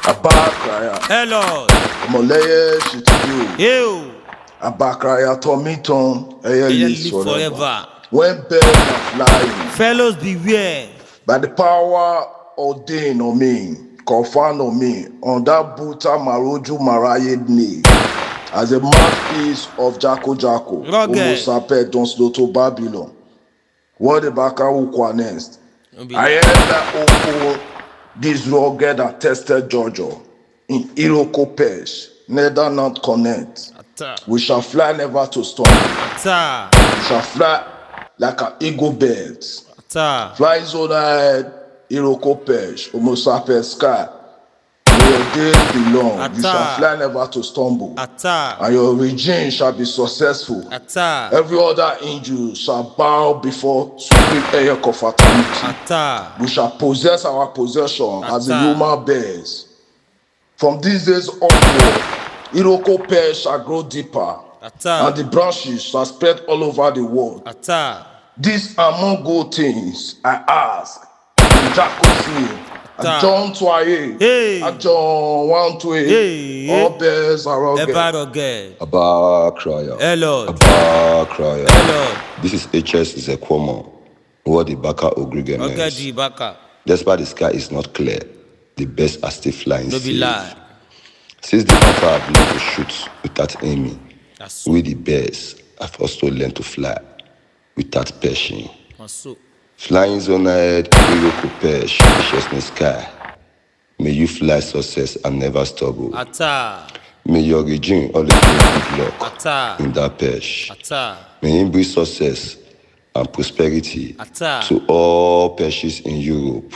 Abakraya. Hello. Moleye shitudu. You. Abakraya Tomiton. Eiye lives Live forever. forever. When birds are flying, Fellows beware. by the power ordained on me, confound on me, on that Buta Maroju Marayed knee, as a mouthpiece of Jacko Jacko, Homo Rugged. saped Don Sloto Babylon. What the Baka Ukwa next? Don't be I like- heard that Oko, this rugged and tested Jojo, in Iroko Pesh, nether not connect. Atta. We shall fly never to stumble. Atta. We shall fly like an eagle bird. Atta. Fly zone ahead, Iroko Pesh, Homo sapiens sky. Where your days belong, you shall fly never to stumble. Atta. And your regime shall be successful. Atta. Every other angel shall bow before supreme air of fraternity. Atta. We shall possess our possession as the Atta. human bears. From these days upward, Iroko pear shall grow deeper, Atta. and the branches shall spread all over the world. Atta. These among good things I ask, in Jacob's name. John 2, Hey. John 1, 2, Hey. all bears are rugged. Ever rugged. Abakraya. Hello. Abakraya. Hello. This is HS Zekwomo, what the Baka Ogrigen Okay, is. G Baka. Despite the sky is not clear, the birds are still flying Don't be safe. lie. Since the hunter have learned to shoot without aiming, That's so. we the bears have also learned to fly without perching. That's so. Flying zone ahead, Iroko perch, precious in the sky. May you fly success and never stumble. Atta. May your regime always bring good luck Atta. in that perch. Atta. May it bring success and prosperity Atta. to all perches in Europe.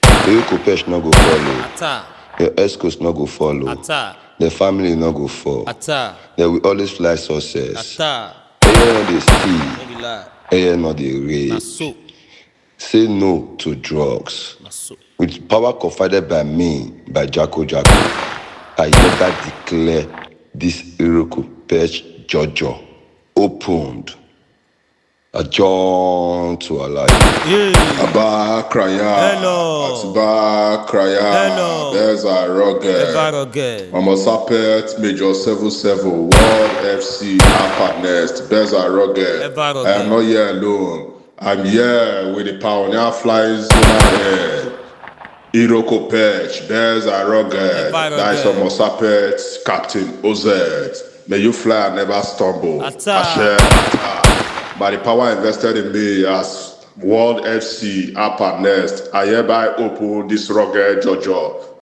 Iroko perch no go follow. Atta. Your escorts no go follow. Atta. The family no go fall. Atta. They will always fly success. Atta. Air no dey steal. Don't be lie. Air no dey rape. That's so. Say no to drugs. That's so. With power confided by me, by Jacko Jacko, I never declare this Iroko perch Jojo opened. Adjourned to Allah. Hey. Abakraya. Hello. Abakraya. Hello. Bears are rugged. Ever rugged. Homo sapiens Major 77 World FC Upper Nest. Bears are rugged. Ever rugged. I am not here alone. I'm here with the pioneer flying zone ahead. Iroko Perch, Bears are rugged. That is Homo sapiens Captain OZ. May you fly and never stumble. Atta. Ashe, Atta. By the power invested in me as World FC Upper Nest, I hereby open this rugged Jojo